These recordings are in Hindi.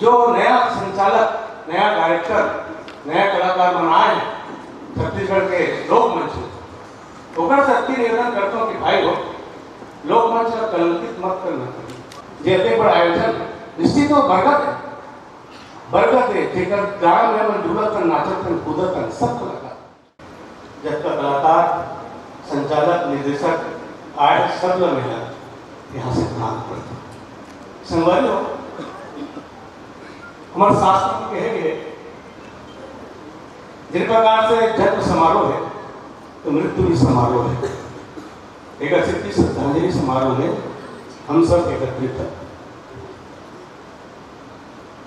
जो नया संचालक, नया डायरेक्टर, नया कलाकार बनाए हैं छत्तीसगढ़ के लोकमंच में, ओकर से अति निवेदन करता हूँ कि भाई हो लोकमंच का कलंकित मत करना। जे बड़ा आयोजन निश्चित हो बरगद है जेकर गाँव में मन जुड़त नाचत कूदत सब कलाकार, जब तक कलाकार, संचालक, निर्देशक आए सब लोग मेहनत यहाँ से काम करते संगवारी हो। हमारे शास्त्र में कहे गए जिस प्रकार से जन्म समारोह है तो मृत्यु भी समारोह है। एक अस्सी श्रद्धांजलि समारोह में हम सब एकत्रित हैं।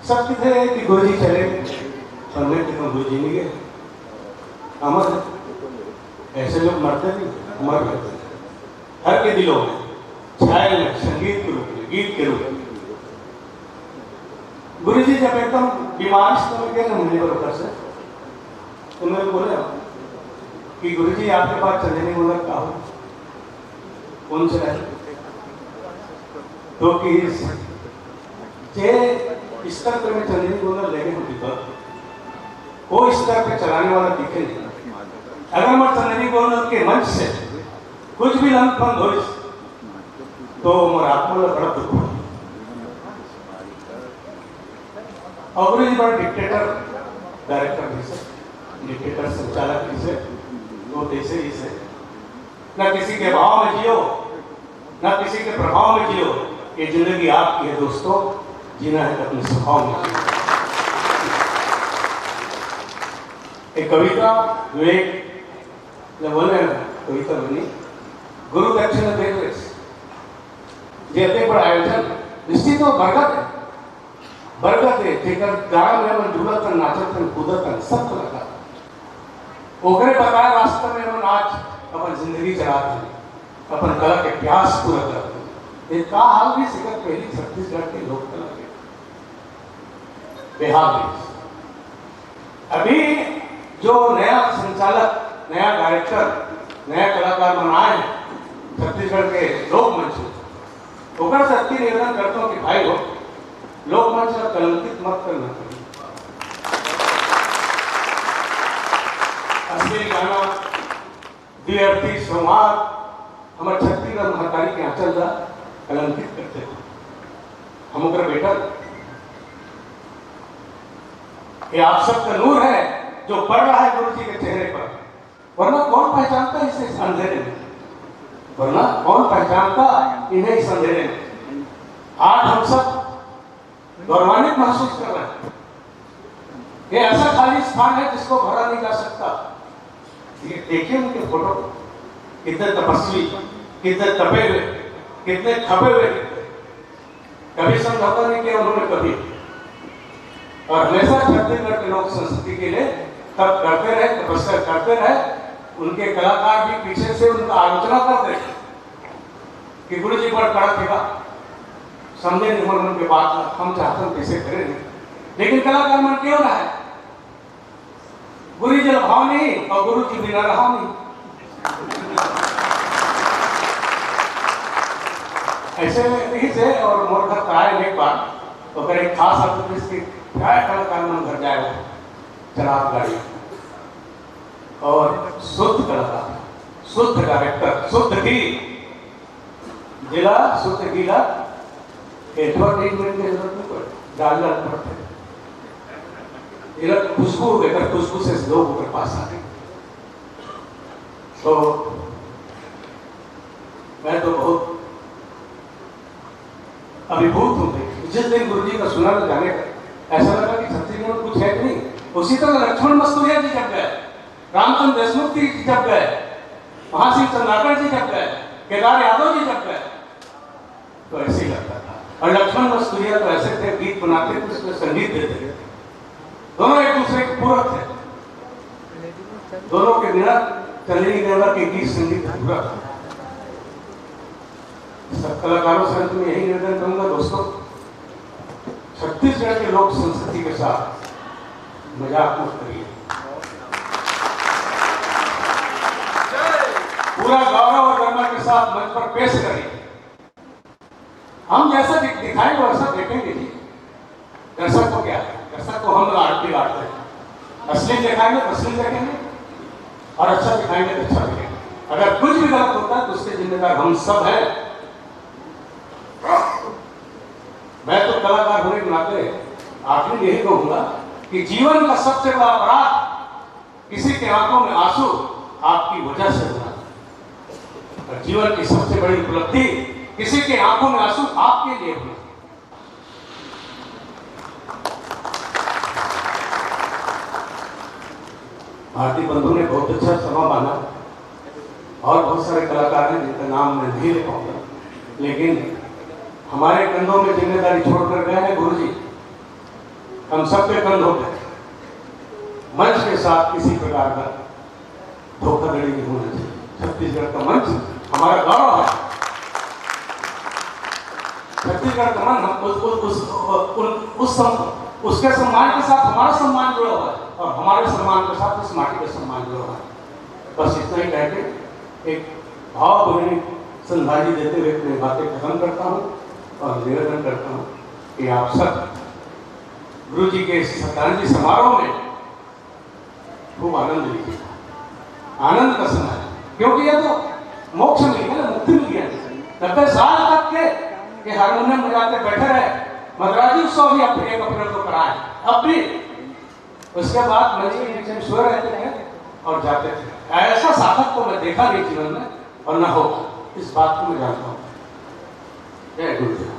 सब कितने कि गुरु जी चले और मैं कितना गुरु जी नहीं गए, अमर ऐसे लोग मरते नहीं, मर गए हर के दिलों में छाए में संगीत के रूप में, गीत के रूप में। गुरु जी जब एकदम बीमार समय गए ना मुझे बरकर से, तो मैंने बोला कि गुरु जी आपके पास चलने वाला क्या हो, कौन से है तो कि स्तर पर में चलने वाला लेके हम वो स्तर पे चलाने वाला दिखे नहीं। अगर मैं चंदनी गोविंद के मंच से कुछ भी लंपन हो तो मोर आत्मा में बड़ा दुख हो। और गुरु जी बड़ा डिक्टेटर डायरेक्टर भी से, डिक्टेटर संचालक भी से, तो ऐसे ही से न किसी के भाव में जियो न किसी के प्रभाव में जियो। ये जिंदगी आपकी है दोस्तों, जीना है अपने स्वभाव में। एक कविता विवेक बोले कविता बनी गुरु दक्षिण देवे जे बड़ा आयोजन निश्चित हो बरगद है जेकर गाँव में मन जुड़त नाचत कूदत सब कलाकार, ओकरे बताए रास्ते में मन आज अपन जिंदगी चलाते हैं, अपन कला के प्यास पूरा करते हैं। का हाल भी सिखत पहली छत्तीसगढ़ के लोक कला के बिहार में अभी जो नया संचालक, नया डायरेक्टर, नया कलाकार बनाए हैं छत्तीसगढ़ के लोकमंच में, ओकर से अति निवेदन करता हूँ कि भाई हो लोकमंच का कलंकित मत करना। असली गाना द्विअर्थी संवाद हमारे छत्तीसगढ़ महतारी के यहाँ चल रहा कलंकित करते थे। हम ओकर बेटा ये आप सबका नूर है जो पड़ रहा है गुरु जी के चेहरे पर, वरना कौन पहचानता इसे इस अंधेरे में, वरना कौन पहचानता इन्हें इस अंधेरे में। आज हम सब गौरवान्वित महसूस कर रहे हैं। ये ऐसा खाली स्थान है जिसको भरा नहीं जा सकता। देखिए उनके फोटो, कितने तपस्वी, कितने तपे हुए, कितने खपे हुए, कभी समझौता नहीं किया उन्होंने कभी, और हमेशा छत्तीसगढ़ के लोक संस्कृति के लिए तब करते रहे, तपस्या करते रहे। उनके कलाकार भी पीछे से उनका आलोचना करते कि गुरु जी बड़ा कड़ा थे, समझे नहीं मन उनके बात, हम चाहते हैं कैसे करें, लेकिन कलाकार मन क्यों रहा है। गुरु जी भाव नहीं और गुरु जी बिना रहा नहीं। ऐसे में ही से और मोर घर आए एक बार तो फिर एक खास इसकी क्या कलाकार मन घर जाए चराग गाड़ी और शुद्ध कलाकार, शुद्ध डायरेक्टर, शुद्ध घी जिला, शुद्ध गीला, एडवर्टाइजमेंट की जरूरत नहीं पड़ती, डालना पड़ते खुशबू लेकर, खुशबू से लोग ऊपर पास आ गए। तो मैं तो बहुत अभिभूत हूँ। जिस दिन गुरु जी का सुना तो जाने का ऐसा लगा कि छत्तीसगढ़ में कुछ है कि नहीं। उसी तरह लक्ष्मण मस्तूरिया जी जब गए, रामचंद्र देशमुख जी जब गए, महासिंह चंद्राकर जी जब गए, केदार यादव जी जब गए, तो ऐसे ही लगता था। और लक्ष्मण मस्तूरिया तो ऐसे थे, गीत बनाते थे, उसमें संगीत देते थे, दोनों एक दूसरे के पूरक थे। दोनों के बिना चंद्री देवरा के गीत संगीत पूरा था। सब कलाकारों से मैं यही निवेदन करूंगा दोस्तों, छत्तीसगढ़ के लोक संस्कृति के साथ मजाक मत करिए। पूरा गौरव और गरिमा के साथ मंच पर पेश करिए। हम जैसा दिखाएंगे वैसा देखेंगे जी। दर्शक को क्या है, दर्शक को हम आरती गाते हैं। असली दिखाएंगे तो असली देखेंगे और अच्छा दिखाएंगे तो अच्छा दिखेंगे। अगर कुछ भी गलत होता है तो उसके जिम्मेदार हम सब हैं। मैं तो कलाकार होने के नाते आखिर यही कहूंगा कि जीवन का सबसे बड़ा अपराध किसी के आंखों में आंसू आपकी वजह से होना, और जीवन की सबसे बड़ी उपलब्धि किसी के आंखों में आंसू आपके लिए होना। भारतीय बंधु ने बहुत अच्छा समा माना और बहुत सारे कलाकार हैं जिनका नाम मैं नहीं ले पाऊंगा, लेकिन हमारे कंधों में जिम्मेदारी छोड़कर गए हैं गुरु जी। हम सबके कंधों पे मंच के साथ किसी प्रकार का धोखाधड़ी नहीं होना चाहिए। छत्तीसगढ़ का मंच हमारा गौरव है। छत्तीसगढ़ का मंच उसके सम्मान के साथ हमारा सम्मान जुड़ा हुआ है और हमारे सम्मान के साथ इस माटी का सम्मान जुड़ा हुआ है। बस इतना ही कह के एक भावभीनी श्रद्धांजलि देते हुए अपनी बातें खत्म करता हूँ और निवेदन करता हूँ कि आप सब गुरु जी के श्रद्धांजलि समारोह में खूब आनंद लीजिए। आनंद का समय है, क्योंकि ये तो मोक्ष मिल गया ना, मुक्ति मिल गया। 90 साल तक के हारमोनियम बजाते बैठे रहे, मद्रासी उत्सव भी अपने 1 अप्रैल को कराए, अब भी उसके बाद मंच के नीचे सो रहते थे और जाते थे। ऐसा साधक को मैं देखा नहीं जीवन में और न होगा, इस बात को मैं जानता हूँ। जय गुरु।